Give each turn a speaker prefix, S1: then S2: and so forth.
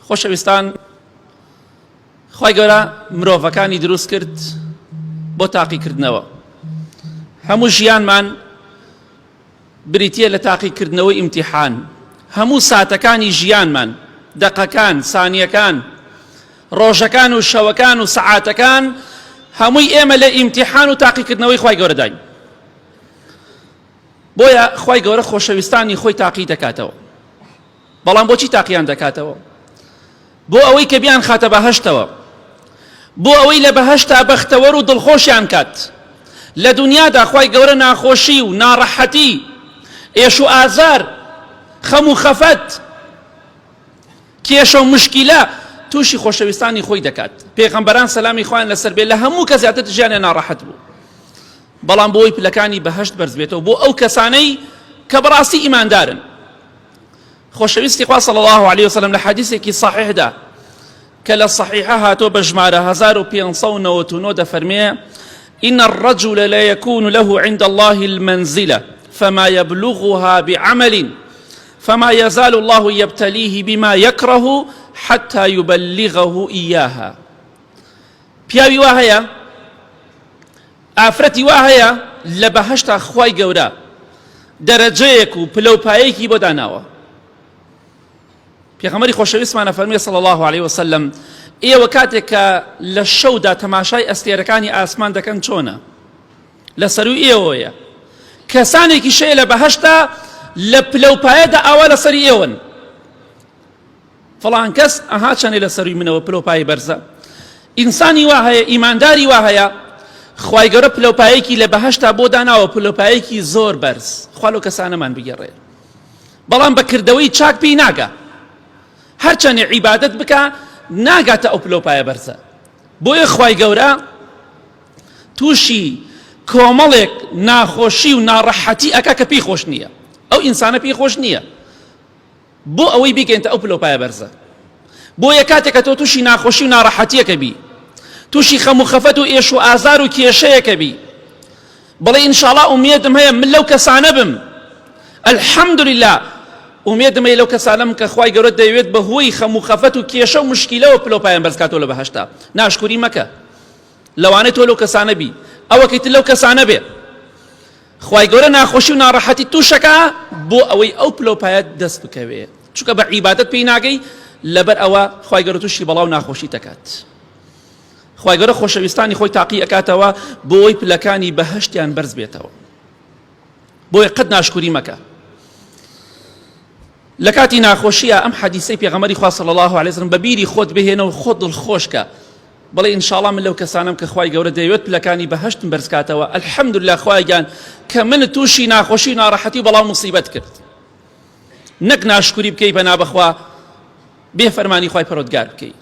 S1: خۆشەویستان، خوای گەورە مرۆڤەکانی دروست کرد بۆ تاقیکردنەوە. هەموو ژیانمان بریتیە لە تاقیکردنەوەی ئیمتیحان. هەموو ساتەکانی ژیانمان، دەقەکان، سانیەکان، ڕۆژەکان و شەوەکان و سەعاتەکان هەمووی ئێمە لە ئیمتیحان و تاقیکردنەوەی خوای گەورە داین. بۆیە خوای گەورە خۆشەویستانی خۆی تاقی دەکاتەوە. بەڵام بۆچی تاقییان دەکاتەوە؟ بۆ ئەوەی کە بیان خاتە بەهەشتەوە، بۆ ئەوەی لە بەهەشتا بەختەوەر و دڵخۆشیان کات. لە دنیادا خوای گەورە ناخۆشی و ناڕەحەتی، ئێش و ئازار، خەم و خەفەت، کێشە و مشکیلە تووشی خۆشەویستانی خۆی دەکات. پێغەمبەران سەلامی خوایان لەسەر بێ لە هەموو کە زیاتر ژیانیان ناڕەحەت بوو، بەڵام بۆ ئەوی پلەکانی بەهەشت بەرز بێتەوە، بۆ ئەو کەسانەی کە بەڕاستی ئیماندارن. خۆشەویستی خوا صلی الله عليه وسلم لە حەدیثێکی صحیحدا کە لە صحیحە هاتۆ بە ژمارە 1599 دەفەرمێ: إن الرجل لا يكون له عند الله المنزلة فما يبلغها بعمل فما يزال الله يبتليه بما يكره حتى يبلغه إياها. پیاوی وا هەیە، ئافرەتی وا هەیە لە بەهەشتا خوای گەورە دەرەجەیەک و پلەپایەکی بۆ داناوە. پێغەمبەری خۆشەویستمانە فەرموویە صلی الله عليه وسلم: ئێوە کاتێک کە لە شەودا تەماشای ئەستێرەکانی ئاسمان دەکەن چۆنە؟ لە سەروی ئێوەیە. کەسانێکی شەیە لە بەهەشتا لە پلەپایەدا ئاوا لە سەری ئێوەن. فڵان کەس ئەها چەندێ لە سەروی منەوە پلەپای بەرزە. ئینسانی وا هەیە، ئیمانداری وا هەیە، خوای گەورە پلەپایەکی لە بەهەشتا بۆ داناوە، پلەپایەکی زۆر بەرز. خوا لەو کەسانەمان بگەڕێ. بەڵام بەکردەوەی چاک پێی ناگا. هەرچەندێ عیبادەت بکە ناگاتە ئەو پلەپایە بەرزە. بۆیە خوای گەورە تووشی کۆمەڵێک ناخۆشی و ناڕەحەتی ئەکا کە پێی خۆش نییە، ئەو ئینسانە پێی خۆش نییە، بۆ ئەوەی بیگەینتە ئەو پلەپایە بەرزە. بۆیە کاتێک کە تۆ تووشی ناخۆشی و ناڕەحەتیەکە بی، تووشی خەم و خەفەت و ئێش و ئازار و کێشەیەکە بی، بڵێ ئینشاڵڵا ئومێدم هەیە من لەو کەسانە بم، ئەلحەمدوللیلا ئومێدم هەیە لەو کەسانەم کە خوای گەورە دەیەوێت بەهۆی خەم و خەفەت و کێشە و مشکیلەوە پلەپایان بەرز کاتەوە لە بەهەشتا. ناشکوری مەکە، لەوانەیە تۆ لەو کەسانە بی، ئەوەکەی تر لەو کەسانە بێ. خوای گەورە ناخۆشی و ناڕەحەتی تووشەکە بۆ ئەوەی ئەو پلەپایە دەست بکەوێ، چونکە بە عیبادەت پێی ناگەی، لەبەر ئەوە خوای گەورە تووشی بەڵاو ناخۆشی دەکات. خوای گەورە خۆشەویستانی خۆی تاقی ئەکاتەوە بۆ ئەوەی پلەکانی بەهەشتیان بەرز بێتەوە. بۆیە قەت ناشکوری مەکە. لە کاتی ناخۆشیە ئەم حەدیسەی پێغەمبەری خوا صلی الله عليه وسلم بە بیری خۆت بهێنە و خۆت دڵخۆشکە، بڵێ ئینشاڵڵا من لەو کەسانم کە خوای گەورە دەیەوێت پلەکانی بەهەشتم بەرز کاتەوە. ئەلحەمدوللیلا خوای گیان کە من تووشی ناخۆشی و ناڕەحەتی و بەڵاو موسیبەت کرد. نەک ناشکوری بکەی بە نابەخوا، بێفەرمانی خوای پەروەردگار بکەی.